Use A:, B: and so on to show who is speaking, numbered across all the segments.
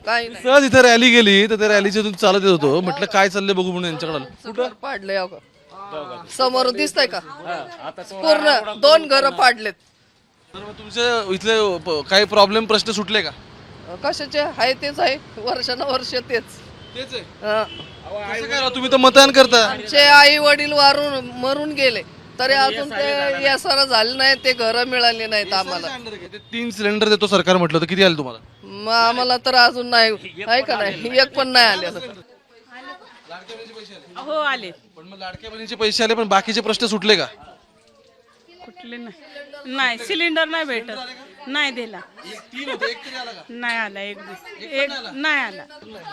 A: काही नाही.
B: सहज इथे रॅली गेली तर त्या रॅलीच्या इथून चालत येत होतो, म्हटलं काय चाललंय बघू म्हणून यांच्याकडे आलो.
A: कुठं पाडलंय अगं? समोर दिसतंय का? पूर्ण 2 घरं पाडलेत.
B: तर मग तुमचे इथले काही प्रॉब्लेम प्रश्न सुटले का?
A: कशाचे आहे तेच आहे, वर्षानुवर्ष तेच.
B: तेच आहे.
A: हं.
B: कसं काय राव, तुम्ही तर मतदान करता.
A: आमचे आई वडील मरून गेले तरी अजून ते यासारा झाले नाही, ते घरं मिळाली नाहीत आम्हाला.
B: ते 3 सिलेंडर देतो सरकार म्हटलं तर किती आले तुम्हाला?
A: मग आम्हाला तर अजून नाही, आहे का नाही, एक पण नाही आलेलं.
C: हो आले.
B: पण मग लाडक्या बहिणीचे पैसे आले, पण बाकीचे प्रश्न सुटले का?
C: कुठले नाही सिलेंडर नाही भेटत, नाही दिला, नाही आला एक नाही आला.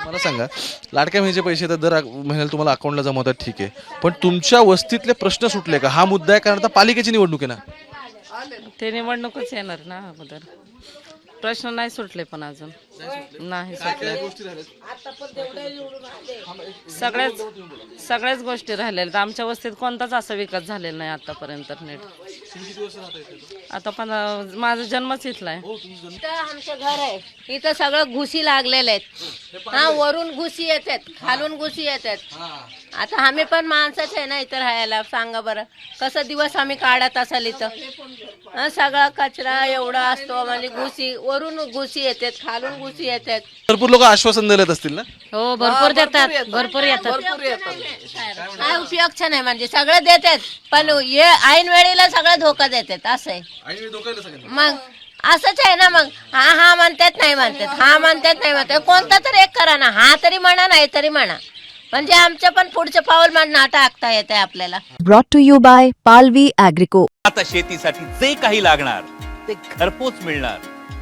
B: मला सांगा, लाडक्या बहिणीचे पैसे तर दर महिन्याला तुम्हाला अकाउंटला जमा होतात, ठीक आहे, पण तुमच्या वस्तीतले प्रश्न सुटले का? हा मुद्दा आहे, कारण आता पालिकेची निवडणूक आहे ना.
D: ते निवडणूकच येणार ना अगोदर. प्रश्न नाही सुटले पण अजून नाही सुटले. सगळ्याच गोष्टी राहिलेल्या आहेत. आमच्या वस्तीत कोणताच असा विकास झालेला नाही आतापर्यंत नीट. आता पण माझा जन्मच इथला आहे.
E: इथं आमचं घर आहे, इथं सगळं घुशी लागलेले आहेत. हा, वरून घुशी येतात, खालून घुशी येतात. आता आम्ही पण माणसाच आहे ना इथं राहायला. सांगा बरं कसं दिवस आम्ही काढत असाल इथं. हा, सगळा कचरा एवढा असतो, आम्हाला घुशी वरून घुशी येतात, खालून घुशी येतात.
B: भरपूर लोक आश्वासन दिलेत असतील ना.
D: हो भरपूर देतात, भरपूर येतात.
A: भरपूर येतात.
E: काय उपयोगच नाही, म्हणजे सगळं देतात पण हे ऐन वेळेला सगळं धोका देतात. असं आहे मग, असंच आहे ना. मग हा म्हणतात नाही म्हणतात, हा म्हणतात नाही म्हणतात. कोणता तरी एक करा ना, हा तरी म्हणा नाही तरी म्हणा, म्हणजे आमचं पण पुढचं पाऊल म्हणणं टाकता येते आपल्याला.
F: Brought to you by Palvi Agrico.
G: आता शेतीसाठी जे काही लागणार ते घरपोच मिळणार,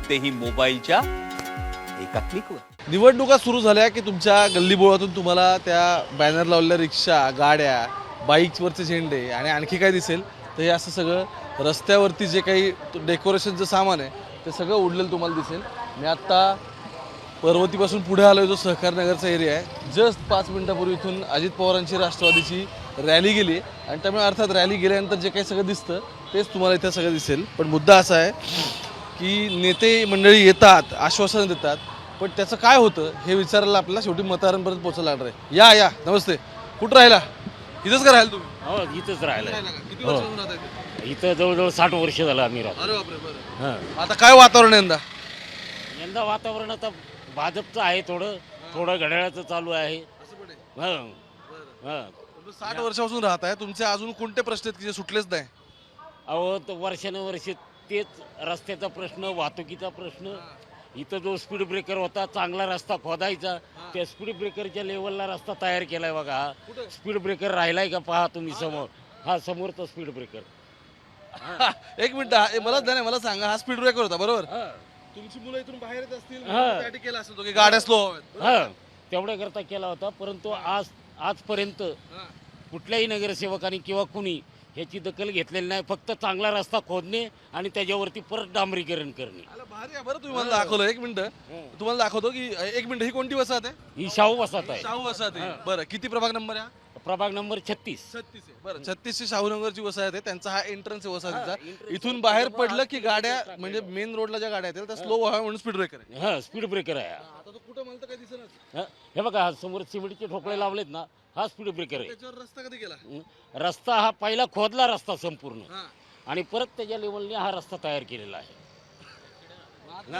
G: तेही मोबाईलच्या एका क्लिकवर.
B: निवडणुका सुरू झाल्या की तुमच्या गल्लीबोळातून तुम्हाला त्या बॅनर लावलेल्या रिक्षा, गाड्या, बाईक्सवरचे झेंडे आणि आणखी काय दिसेल तर हे असं सगळं रस्त्यावरती जे काही डेकोरेशनचं सामान आहे ते सगळं उडलेलं तुम्हाला दिसेल. मी आत्ता पर्वतीपासून पुढे आलो आहे, जो सहकार नगरचा एरिया आहे. जस्ट 5 मिनिटापूर्वी इथून अजित पवारांची राष्ट्रवादीची रॅली गेली आणि त्यामुळे अर्थात रॅली गेल्यानंतर जे काही सगळं दिसतं तेच तुम्हाला इथं सगळं दिसेल. पण मुद्दा असा आहे की नेते मंडळी येतात, आश्वासनं देतात, पण त्याचं काय होतं हे विचारायला आपल्याला शेवटी मतदारांपर्यंत पोहोचायला लागणार आहे. या नमस्ते. कुठं राहिला? इथंच का राहिला तुम्ही?
H: हो इथंच राहिलं.
B: किती वर्षापासून राहता इथे?
H: इथं जवळजवळ 60 वर्ष झालं आम्ही राहतो.
B: अरे बापरे. बरं.
H: हां,
B: आता काय वातावरण आहे यंदा?
H: यंदा वातावरण आता भाजपचं आहे, थोडं घड्याळाचं चालू आहे. हां हां.
B: 60 वर्षापासून राहत आहे, तुमचे अजून कोणते प्रश्न आहेत की जे सुटलेच नाही?
H: अहो तर वर्षानुवर्ष तेच रस्त्याचा प्रश्न, वाहतुकीचा प्रश्न. इथं जो स्पीड ब्रेकर होता, चांगला रस्ता खोदायचा, त्या स्पीड ब्रेकरच्या लेवलला रस्ता तयार केलाय बघा. स्पीड ब्रेकर राहिलाय का पहा तुम्ही समोर. हा समोरचा स्पीड ब्रेकर.
B: एक मिनिट, मला सांगा, हा स्पीड ब्रेकर होता बरोबर? तुमची मुलं इथून बाहेर येत असतील, त्यासाठी केला असेल तो की गाड्या स्लो हव्यात.
H: हा तेवढ्या करता केला होता, परंतु आजपर्यंत कुठल्याही नगरसेवकांनी किंवा कुणी ह्याची दखल घेतलेली नाही. फक्त चांगला रस्ता खोदणे आणि त्याच्यावरती परत डांबरीकरण करणे.
B: भारी आहे. बरं तुम्ही मला दाखवलं, एक मिनिट तुम्हाला दाखवतो की एक मिनिट, ही कोणती वसाहत आहे?
H: ही शाहू वसाहत आहे.
B: शाहू वसाहत आहे. बरं, किती प्रभाग नंबर आहे?
H: प्रभाग नंबर 36.
B: 36 आहे. बरं, 36 ची शाहूनगरची वसाहत आहे. त्यांचा हा एंट्रन्स आहे वसाहतीचा. इथून बाहेर पडलं की गाड्या, म्हणजे मेन रोडला ज्या गाड्या आहेत त्या स्लो व्हाव्या म्हणून स्पीड ब्रेकर आहे.
H: हा स्पीड ब्रेकर आहे.
B: आता तो कुठं मला तर काही दिसेना.
H: हे बघा, हा समोर सिमेंटचे ठोकळे लावलेत ना, हा स्पीड ब्रेकर आहे.
B: त्याच्यावर रस्ता कधी गेला?
H: रस्ता हा पहिला खोदला रस्ता संपूर्ण, आणि परत त्याच्या लेवलने हा रस्ता तयार केलेला आहे.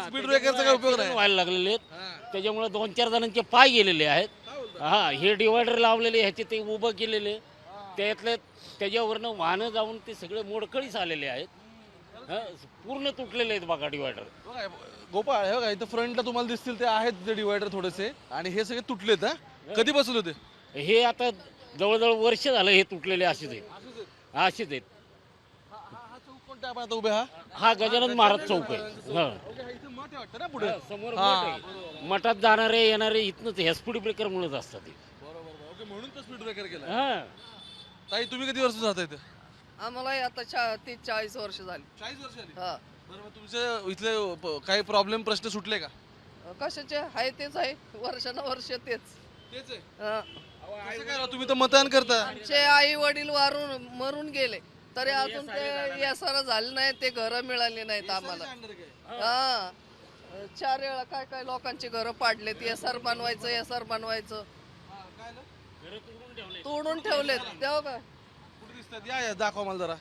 B: स्पीड ब्रेकरचा काय उपयोग नाही.
H: व्हायला लागलेले आहेत, त्याच्यामुळे 2-4 जणांचे पाय गेलेले आहेत. हा, हे डिवायडर लावलेले, ह्याचे ते उभं केलेले, त्याच्यावरनं वाहनं जाऊन ते सगळे मोडकळीस आलेले आहेत. पूर्ण तुटलेले आहेत बघा डिवायडर.
B: गोपाळ, हे बघा इथं फ्रंटला तुम्हाला दिसतील ते आहेत ते डिवायडर थोडेसे, आणि हे सगळे तुटलेत. कधी बसले होते?
H: हे आता जवळजवळ वर्ष झालं हे तुटलेले असेच आहेत.
B: कोणत्या आपण आता उभे? हा
H: गजानन महाराज चौक आहे.
B: इथे मठ आहे वाटतं ना पुढे?
H: समोर मठ आहे. मठात जाणारे येणारे इथनच ह्या स्पीड ब्रेकर मुळेच असतात.
B: बरोबर. म्हणून तर स्पीड ब्रेकर केला.
H: हा,
B: ताई तुम्ही किती वर्ष राहता इथे?
A: आम्हाला आता 30-40 वर्ष झाली.
B: 40 वर्ष झाली.
A: हा.
B: बरं, मग तुमचे इथले काही प्रॉब्लेम प्रश्न सुटले का?
A: कशाचे आहे तेच आहे, वर्षानुवर्ष तेच.
B: तेच आहे.
A: हं.
B: कसं काय राव, तुम्ही तर मतदान करता.
A: आमचे आई वडील मरून गेले तरी अजून ते यासारा झाले नाही, ते घरं मिळाली नाहीत आम्हाला. हा, 4 वेळा काय काय लोकांची घरं पाडलेत. एसआर बनवायचं, एसआर बनवायचं, तोडून ठेवलेत. तेव्हा काय
B: कुठे दिसतात? या दाखवा मला जरा.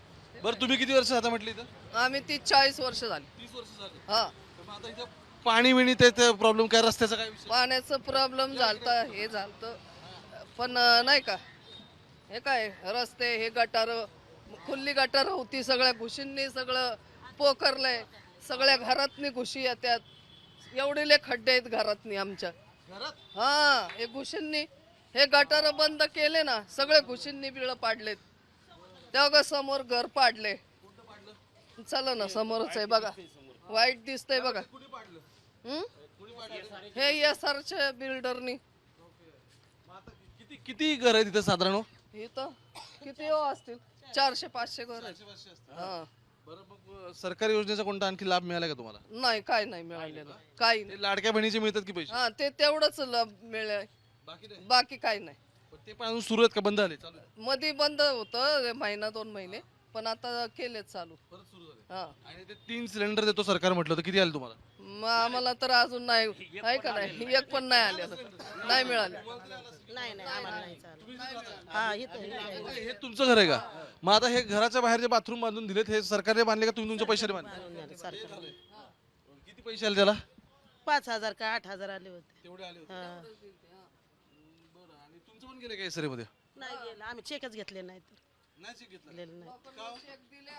B: बरं तुम्ही किती वर्ष आता म्हटलं इथं?
A: आम्ही 30-40 वर्ष झाली.
B: 30 वर्ष झाली.
A: हा,
B: तर मग आता इथं पाणी विणी ते प्रॉब्लेम काय, रस्त्याचा काय विषय?
A: पाण्याचं प्रॉब्लेम झालता, हे झालतं. पण नाही का, हे काय रस्ते, हे गटार, खुल्ली गटार होती, सगळ्या घुशींनी सगळं पोखरलंय. सगळ्या घरातनी घुशी येतात. एवढे खड्डे आहेत घरातनी आमच्या. हा, हे घुशींनी हे गटार बंद केले ना, सगळे घुशींनी बिळ पाडलेत. तेव्हा समोर घर पाडले. चला ना, समोरच आहे बघा, वाईट दिसतंय बघा. हे एसआरच्या बिल्डरनी.
B: किती घर आहे तिथं साधारण हो?
A: इथं किती हो असतील, 400-500 घर आहेत. हा,
B: बरं मग सरकारी योजनेचा कोणता आणखी लाभ मिळाला का तुम्हाला?
A: नाही, काय नाही मिळालेलं, काही नाही.
B: ते लाडक्या बहिणीचे मिळतात की पैसे?
A: हा, ते तेवढंच मिळालं,
B: बाकी नाही.
A: बाकी काही नाही.
B: पण ते पण अजून सुरू आहेत का बंद झाले? चालू आहे?
A: मध्ये बंद होतं 1-2 महिने, पण आता केलेत चालू.
B: परत सुरू झाले.
A: हा,
B: आणि ते 3 सिलेंडर देतो सरकार म्हटलं होतं, किती आले तुम्हाला?
A: मग आम्हाला तर अजून नाही, आहे का नाही, एक पण नाही आलेलं, नाही मिळाले.
I: नाही नाही आम्हाला नाही चालत. हा इथं
B: हे तुमचं घर आहे का? मग आता हे घराच्या बाहेर जे बाथरूम बांधून दिलेत, हे सरकारने बांधले का तुम्ही तुमच्या पैशाने बांधले?
I: सरकार
B: किती पैसे आले त्याला?
I: 5,000 का 8,000 आले होते.
B: तेवढे आले होते.
I: हा.
B: बरं, आणि तुमचं पण गेलं का SRA मध्ये?
I: नाही गेलं, आम्ही चेकच घेतले नाही तर
B: नाही check घेतलं.
I: घेतलेलं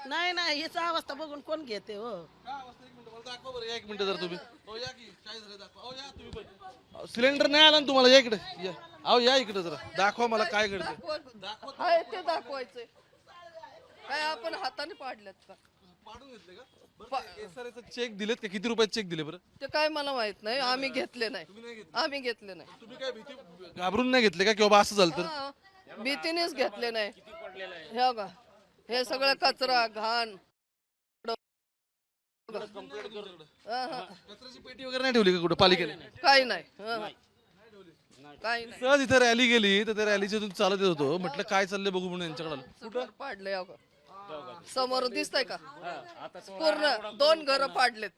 I: नाही. नाही याचा अवस्था बघून कोण घेते हो.
B: का अवस्था? एक मिनिट मला दाखवा बरं, या 1 मिनिट जर तुम्ही. हो या की, काय झालं दाखवा. हो या तुम्ही पण. सिलेंडर नाही आला ना तुम्हाला? या इकडे या. अहो या इकडे जरा, दाखवा मला काय घडतं.
A: हाय ते दाखवायचे. काय आपण हाताने पाडलेत का?
B: पाडून घेतले का? SRA चेक दिलेत का? किती रुपयाचे चेक दिले बरं?
A: ते काय मला माहित नाही, आम्ही घेतले नाही. आम्ही घेतले नाही.
B: तुम्ही काय भीती घाबरून नाही घेतले का, की बाबा असं झालं तर?
A: हा, भीतीनेच घेतले नाही. हे बघा, हे सगळं कचरा घाण.
B: कचऱ्याची पेटी वगैरे नाही ठेवली का कुठं पालिकेने?
A: काही नाही. हा, काही नाही.
B: सहज इथं रॅली गेली तर त्या रॅलीच्या इथून चालत येत होतो, म्हटलं काय चाललंय बघू म्हणून यांच्याकडे आलो.
A: कुठं पाडले? हो का, समोर दिसतंय का? पूर्ण 2 घरं पाडलेत.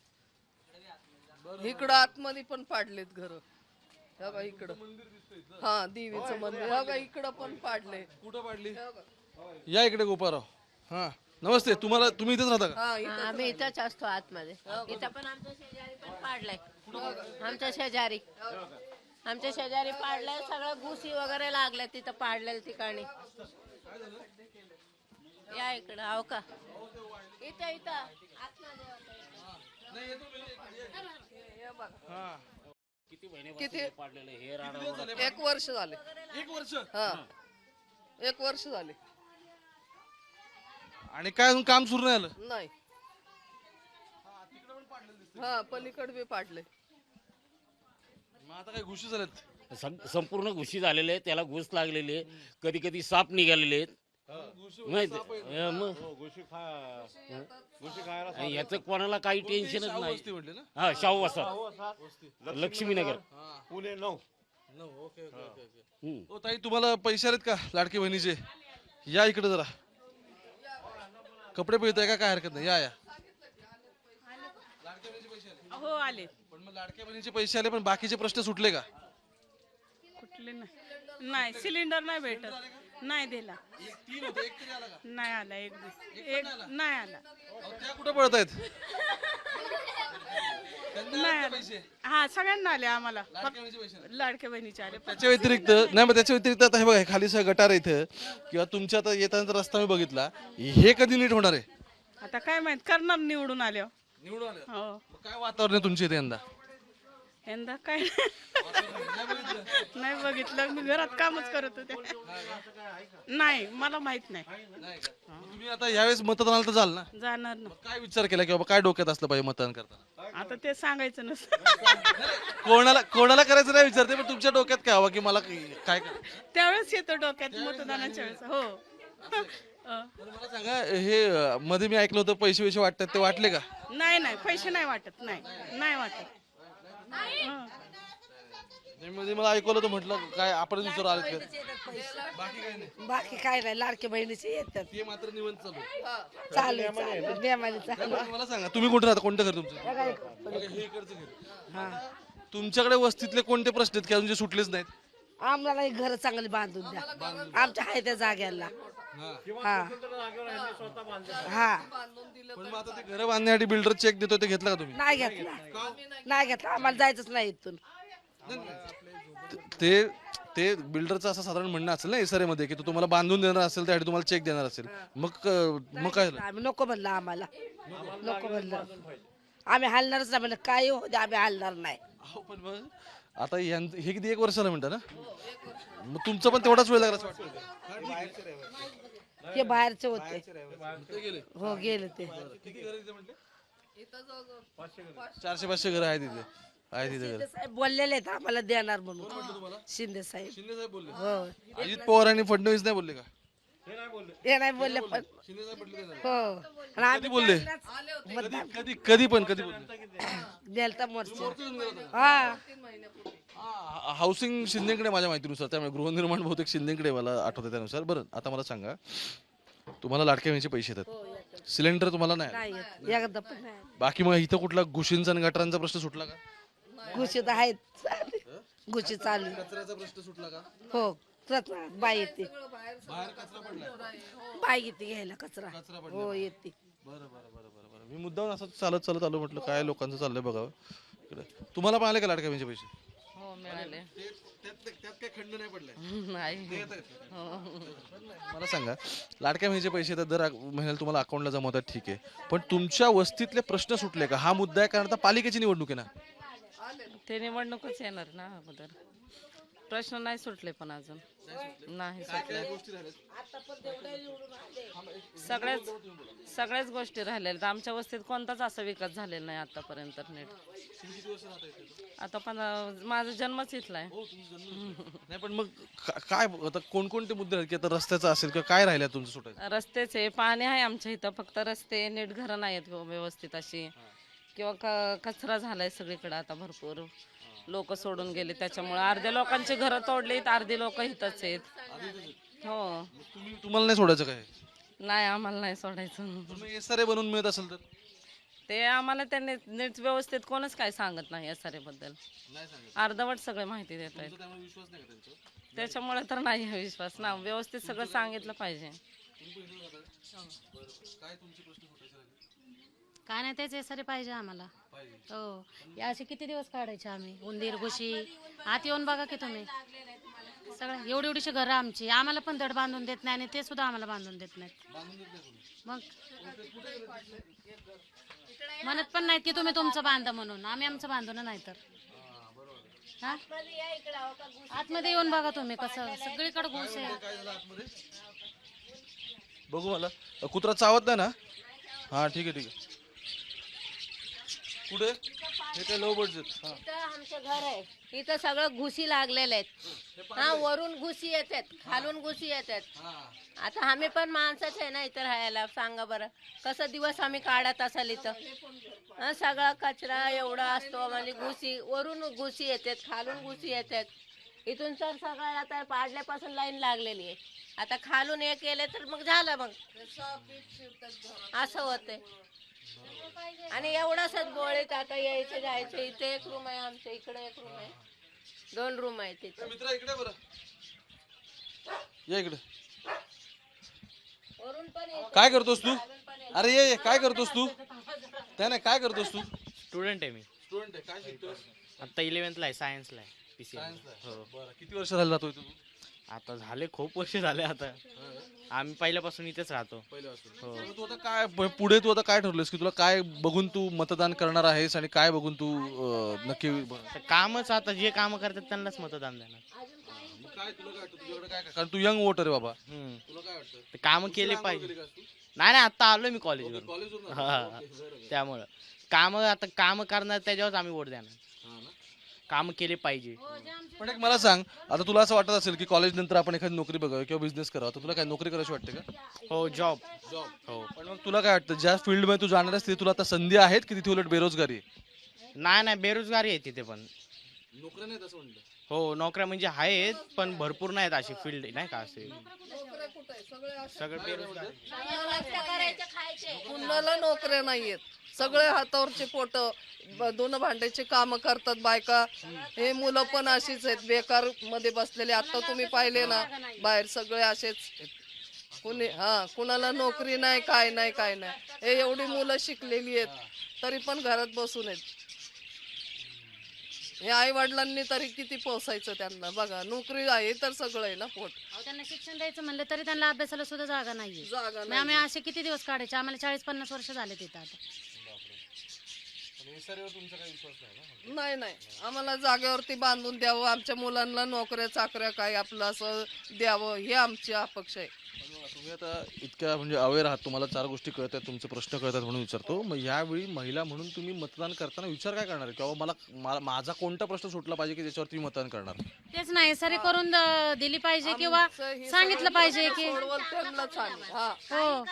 A: इकडं आतमध्ये पण पाडलेत घर. हे बघा इकडं, हा देवीचं मंदिर. हे बघा इकडं पण पाडले.
B: कुठं पाडली?
A: हे बघा.
B: या इकडे गोपाराव. हा नमस्ते. तुम्ही इथेच राहता का?
A: हा, इथं
E: आम्ही इथंच असतो आतमध्ये. इथं पण आमच्या शेजारी पण पाडलाय. आमच्या शेजारी पाडलंय. सगळं घुसी वगैरे लागल्या तिथं पाडलेल्या ठिकाणी. या इकडं, हो का, इथं आतमध्ये
H: किती महिने पाडलेलं हे राडा?
A: 1 वर्ष झाले.
B: 1 वर्ष.
A: हा, 1 वर्ष झाले.
B: आणि काय अजून काम सुरू नाही आलं?
A: नाही. हा, पलीकडे बी पाडले.
B: मग आता काय घुशी झाल्यात?
H: संपूर्ण घुशी झालेले आहेत, त्याला घुस लागलेली आहे. कधी कधी साप निघालेले आहेत. माहिती आणि याचं कोणाला काही टेन्शनच नाही.
B: वस्ती म्हटले ना?
H: हा, शाहू वसाहत, Laxminagar.
B: Pune 9. Okay okay okay. ओ ताई, तुम्हाला पैसे आलेत का लाडकी बहिणीचे? या इकडे जरा. कपडे पिळताय का? काय हरकत नाही, या.
C: हो आले.
B: पण मग लाडक्या बहिणीचे पैसे आले, पण बाकीचे प्रश्न सुटले का?
C: कुठले नाही, सिलेंडर नाही भेटत, नाही दिला.
B: 3 होते, एक तरी आला का?
C: नाही आला, एक नाही आला.
B: त्या कुठे पळत आहेत?
C: नाही आला. हा, सगळ्यांना आले आम्हाला, लाडक्या बहिणीचे आले.
B: त्याच्या व्यतिरिक्त नाही, मग त्याच्या व्यतिरिक्त आता हे बघा, खाली सगळं गटार आहे इथं, किंवा तुमच्या आता येताना रस्ता मी बघितला, हे कधी नीट होणार आहे?
C: आता काय माहित, करणार निवडून आल्यावर.
B: निवडून आले.
C: हो,
B: काय वातावरण आहे तुमच्या इथे यंदा?
C: यंदा काय नाही बघितलं, मी घरात कामच करत होते. नाही, मला माहित नाही.
B: तुम्ही आता यावेळेस मतदानाला तर जाल ना?
C: जाणार ना.
B: मग काय विचार केला की बाबा काय डोक्यात असलं पाहिजे मतदान करताना?
C: आता ते सांगायचं नसतं.
B: कोणाला करायचं नाही विचारते, पण तुमच्या डोक्यात काय हवं की मला काय करायचं?
C: त्यावेळेस येतो डोक्यात मतदानाच्या वेळेस. हो.
B: मला सांगा, हे मध्ये मी ऐकलं होतं पैसे वाटतात, ते वाटले का?
C: नाही, पैसे नाही वाटत. नाही वाटत.
B: नाही, म्हणजे मला ऐकवलं तर म्हटलं काय आपण दुसरं आले का बाकी काही नाही.
I: बाकी काय नाही लाडके बहिणीचे येतात
B: हे मात्र निवंत चालू आहे.
I: चालेल नियमाने चालेल.
B: बरं, मला सांगा तुम्ही कुठे राहता, कोणतं घर तुमचं? हे इकडचं घर. तुमच्याकडे वस्तीतले कोणते प्रश्न आहेत की अजून जे सुटलेच नाहीत?
I: आम्हाला एक घर चांगली बांधून द्या आमच्या आहे त्या जाग्याला हा हा
B: पण मग आता ते घर बांधण्यासाठी बिल्डर चेक देतो ते घेतला का तुम्ही?
I: नाही घेतला आम्हाला जायचंच नाही इथून.
B: ते ते बिल्डरचं असं साधारण म्हणणं असेल ना एसआरए मध्ये की तो तुम्हाला बांधून देणार असेल त्यासाठी तुम्हाला चेक देणार असेल, मग काय झालं?
I: आम्ही नको म्हणलं आम्हाला नको म्हणलं आम्ही हलणारच नाही म्हणलं काही होऊ दे आम्ही हलणार नाही.
B: अहो, पण मग आता हे किती 1 वर्षाला म्हणता ना, मग तुमचा पण तेवढाच वेळ लागला असं वाटतं?
I: हे बाहेरचे होते हो गेले ते.
B: 400-500 घर आहेत तिथे, आहे तिथे घर.
I: शिंदे साहेब बोललेले आहेत आम्हाला देणार म्हणून. शिंदे साहेब
B: शिंदे साहेब बोलले,
I: हो
B: अजित पवार आणि फडणवीस नाही बोलले का?
I: हे नाही बोलले पण
B: शिंदे साहेब बोलले का?
I: हो आणि आम्ही
B: कधी बोलले?
I: मतदान
B: कधी बोलले?
I: द्यायला मोर्चा हा
B: हाऊसिंग शिंदेकडे माझ्या माहितीनुसार, त्यामुळे गृहनिर्माण बहुतेक शिंदेकडे मला आठवतं त्यानुसार. बरं, आता मला सांगा, तुम्हाला लाडक्या बहिणीचे पैसे येतात, सिलेंडर तुम्हाला नाही आले.
I: नाही येत. एकदा पण नाही
B: बाकी मग इथं कुठला घुशींचा आणि गटारांचा प्रश्न सुटला का?
I: घुशीत आहेत घुशी चालू
B: कचऱ्याचा प्रश्न सुटला का?
I: हो बाई येते
B: बाहेर कचरा पडलाय.
I: बाई येते घ्यायला कचरा हो येते.
B: बरं. मी मुद्दाम असं चालत आलो, म्हटलं काय लोकांचं चाललंय बघावं इकडे. तुम्हाला पण आले का लाडक्या बहिणीचे पैसे?
D: हो मिळाले.
B: त्यात काही खंड नाही पडलाय.
D: नाही हो.
B: मला सांगा, लाडक्या बहिणीचे पैसे तर दर महिन्याला तुम्हाला अकाउंटला जमवतात, ठीक आहे, पण तुमच्या वस्तीतले प्रश्न सुटले का? हा मुद्दा आहे, कारण आता पालिकेची निवडणूक आहे ना.
D: ते निवडणूकच येणार ना अगोदर. प्रश्न नाही सुटले पण अजून नाही सुटले. सगळ्याच गोष्टी राहिलेल्या. आमच्या वस्तीत कोणताच असा विकास झालेला नाही आतापर्यंत नीट. आता पण माझा जन्मच इथला आहे.
B: नाही, पण मग काय आता कोणकोणते मुद्दे आहेत की आता रस्त्याचा असेल किंवा काय राहिलं तुमचं सुटायचं?
D: रस्तेचे पाणी आहे आमच्या इथं, फक्त रस्ते नीट घरं नाही आहेत व्यवस्थित अशी, किंवा कचरा झालाय सगळीकडे आता भरपूर. लोक सोडून गेले त्याच्यामुळे अर्ध्या लोकांची घरं तोडलीत, अर्धी लोक इथंच आहेत. हो
B: तुम्हाला नाही सोडायचं काय?
D: नाही आम्हाला नाही सोडायचं.
B: तुम्ही एसआरए बनवून मिळत असेल तर
D: ते आम्हाला त्यांनी नीट व्यवस्थित कोणच काय सांगत नाही एसआरए बद्दल. अर्धवट सगळे माहिती देत आहेत, त्याच्यामुळे तर नाही आहे विश्वास ना. व्यवस्थित सगळं सांगितलं पाहिजे.
J: काय नाही तेच एसआरए पाहिजे आम्हाला. हो या असे किती दिवस काढायचे आम्ही उंदीर घुशी. आत येऊन बघा की तुम्ही सगळं एवढीशी घरं आमची, आम्हाला पण धड बांधून देत नाही आणि ते सुद्धा आम्हाला बांधून देत नाहीत. मग म्हणत पण नाहीत की तुम्ही तुमचं बांधा म्हणून. आम्ही आमचं बांधून नाही तर हा आतमध्ये येऊन बघा तुम्ही कसं सगळीकडे घुस आहे.
B: बघू, मला कुत्रा चावत नाही ना? हा ठीक आहे. कुठे हे काय लो बजेट?
E: इथं आमचं घर आहे, इथं सगळं घुशी लागलेले आहेत. हा वरून घुशी येतात, खालून घुशी येतात. आता आम्ही पण माणसाच आहे ना इथं राहायला. सांगा बरं कसं दिवस आम्ही काढत असाल इथं. हा सगळा कचरा एवढा असतो, म्हणजे घुशी वरून घुशी येतात, खालून घुशी येतात. इथून तर सगळ्याला तर पाडल्यापासून लाईन लागलेली आहे. आता खालून हे केले तर मग झालं, मग असं होतंय. आणि एवढाच बोळीत आता यायचे जायचे. इथे एक रूम आहे आमच्या, इकडे एक रूम आहे, 2 रूम आहेत तिथे.
B: मित्रा इकडे बरं, या इकडे.
E: वरून पण
B: काय करतोस तू? अरे ये काय करतोस तू? नाही काय करतोस तू?
K: स्टुडंट आहे मी.
B: स्टुडंट आहे. काय शिकतोस?
K: आता 11th ला आहे, सायन्सला आहे, PCM.
B: हो. बरं, किती वर्ष झाले राहतोय तू?
K: आता झाले खूप वर्ष झाले. आता आम्ही पहिल्यापासून इथेच राहतो. हो.
B: मग तू आता काय पुढे तू आता काय ठरवलंस की तुला काय बघून तू मतदान करणार आहेस आणि काय बघून तू नक्की
K: तर कामच, आता जे काम करतात त्यांनाच मतदान देणार.
B: मग काय तुला काय वाटतं तुझ्याकडे काय? कारण तू यंग वोटर आहे बाबा.
K: हम्म.
B: तुला काय वाटतं?
K: तर काम केले पाहिजे. नाही आता आलोय मी कॉलेजवरून. हा त्यामुळं काम करणार त्याच्यावर आम्ही वोट देणार. काम केले पाहिजे.
B: पण एक मला सांग, आता तुला असं वाटत असेल की कॉलेज नंतर आपण एखादी नोकरी बघावी किंवा बिझनेस करावा, तर तुला काय नोकरी करायची वाटते का?
K: हो जॉब.
B: हो. पण मग तुला काय वाटतं ज्या फील्डमध्ये तू जाणार आहेस तिथे तुला आता संधी आहेत की तिथे उलट बेरोजगारी आहे?
K: नाही बेरोजगारी आहे तिथे पण.
B: नोकरी नाही तसं म्हणलं.
K: हो, नोकऱ्या म्हणजे आहेत पण भरपूर नाहीत अशी फील्ड नाही का असे सगळे बेरोजगार आहेत.
A: कुणाला नोकऱ्या नाहीयेत, सगळे हातावरचे पोट दोन भांड्याचे काम करतात बायका. हे मुलं पण अशीच आहेत बेकार मध्ये बसलेले. आता तुम्ही पाहिले ना बाहेर सगळे असेच आहेत. कुणाला नोकरी नाही, काय नाही काय नाही. हे एवढी मुलं शिकलेली आहेत तरी पण घरात बसून आहेत. हे आई वडिलांनी तरी किती पोसायचं त्यांना. बघा नोकरी आहे तर सगळं आहे ना पोट.
J: त्यांना शिक्षण द्यायचं म्हणलं तरी त्यांना अभ्यासाला सुद्धा जागा नाहीये.
A: जागा
J: मग आम्ही असे किती दिवस काढायचे? आम्हाला 40-50 वर्ष झाले तिथं आता.
A: नाही नाही, आम्हाला जागेवरती बांधून द्यावं, आमच्या मुलांना नोकऱ्या चाकऱ्या काय आपलं असं द्यावं, हे आमची अपेक्षा आहे.
B: तुम्ही आता इतक्या म्हणजे अवेअर आहात, तुम्हाला 4 गोष्टी कळत आहेत, तुमचे प्रश्न कळतात म्हणून विचारतो. मग यावेळी महिला म्हणून तुम्ही मतदान करताना विचार काय करणार किंवा माझा कोणता प्रश्न सुटला पाहिजे की ज्याच्यावर तुम्ही मतदान करणार?
J: तेच नाही सरी करून दिली पाहिजे किंवा
A: आमचं हे
J: सांगितलं
A: सगळं
J: पाहिजे की
A: सोडवल त्यांनाच आम्ही.
J: हो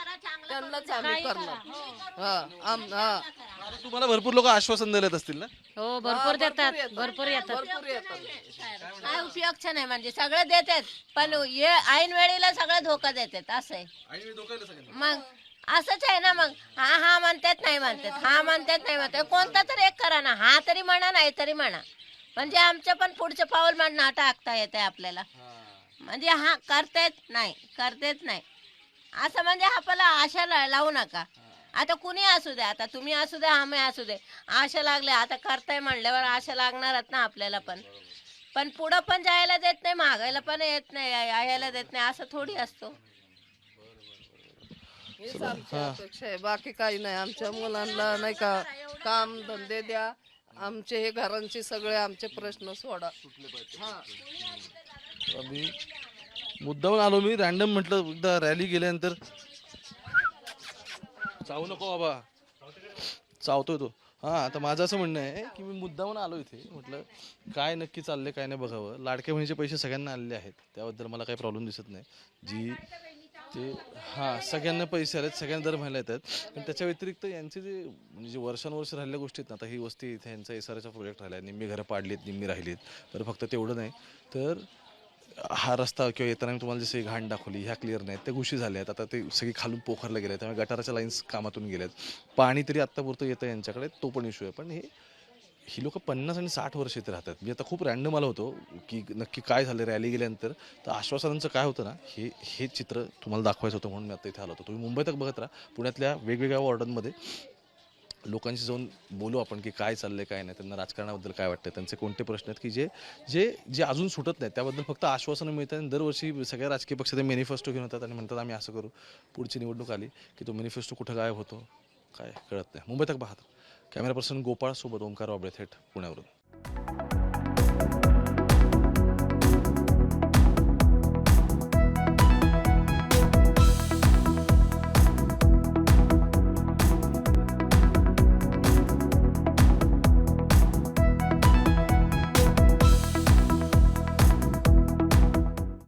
A: त्यांनाच आम्ही करणार.
B: तुम्हाला भरपूर लोक आश्वासन दिलेत असतील ना?
J: हो भरपूर देतात, भरपूर येतात.
A: भरपूर येतात.
E: काय उपयोग नाही म्हणजे सगळं देतात पण हे ऐन वेळेला सगळं धोका देतात असं आहे. मग असंच आहे ना. मग हा म्हणतात नाही म्हणतात, हा म्हणतात नाही म्हणतात. कोणता तरी एक करा ना, हा तरी म्हणा नाही तरी म्हणा. म्हणजे आमचं पण पुढचं पाऊल म्हणणं टाकता येते आपल्याला. म्हणजे हा करतेत नाही असं म्हणजे आपल्याला आशा लावू नका. आता कुणी असू दे, आता तुम्ही असू दे, आम्ही असू दे, आशा लागल्या आता करताय म्हणल्यावर आशा लागणारच ना आपल्याला पण पुढं पण जायला देत नाही, मागायला पण येत नाही, यायला देत नाही, असं थोडी असतो.
A: हेच आमची अपेक्षा आहे, बाकी काही नाही. आमच्या मुलांना नाही का काम धंदे द्या, आमचे हे घरांचे सगळे आमचे प्रश्न सोडा.
B: मी मुद्दाहून आलो, मी रॅन्डम म्हटलं एकदा रॅली गेल्यानंतर चावू नको बाबा, चावतोय तो. हां, आता माझं असं म्हणणं आहे की मी मुद्दाहून आलो इथे, म्हटलं काय नक्की चाललंय काय नाही बघावं. लाडक्या बहिणीचे पैसे सगळ्यांना आलेले आहेत, त्याबद्दल मला काही प्रॉब्लेम दिसत नाही. सगळ्यांना पैसे आलेत, सगळ्यांना दर महिला येतात. पण त्याच्या व्यतिरिक्त यांचे जे वर्षानुवर्ष राहिलेल्या गोष्टी आहेत ना, आता ही वस्ती इथे यांचा SRAचा प्रोजेक्ट राहिला, निम्मी घरं पाडलीत, निम्मी राहिलीत. तर फक्त तेवढं नाही तर हा रस्ता किंवा येताना मी तुम्हाला जशी घाण दाखवली ह्या क्लिअर नाहीत, त्या गोष्टी झाल्या आहेत. आता ते सगळी खालून पोखरला गेले, त्यामुळे गटाराच्या लाईन्स कामातून गेल्यात. पाणी तरी आत्तापुरतं येतं यांच्याकडे, तो पण इश्यू आहे. पण ही लोक 50 आणि 60 वर्ष इथे राहतात. मी आता खूप रॅन्डम आलो होतो की नक्की काय झालं रॅली गेल्यानंतर. तर आश्वासनांचं काय होतं ना, हे चित्र तुम्हाला दाखवायचं होतं म्हणून मी आता इथे आलो होतो. तुम्ही मुंबईत बघत राहा, पुण्यातल्या वेगवेगळ्या वॉर्डांमध्ये लोकांशी जाऊन बोलू आपण की काय चाललंय काय नाही, त्यांना राजकारणाबद्दल काय वाटतं, त्यांचे कोणते प्रश्न आहेत की जे अजून सुटत नाहीत. त्याबद्दल फक्त आश्वासनं मिळतात आणि दरवर्षी सगळ्या राजकीय पक्ष ते मॅनिफेस्टो घेऊन येतात आणि म्हणतात आम्ही असं करू. पुढची निवडणूक आली की तो मॅनिफेस्टो कुठं गायब होतो काय कळत नाही. मुंबई तक पाहत कॅमेरा पर्सन गोपाळ सोबत ओंकार वाबळे, थेट पुण्यावरून.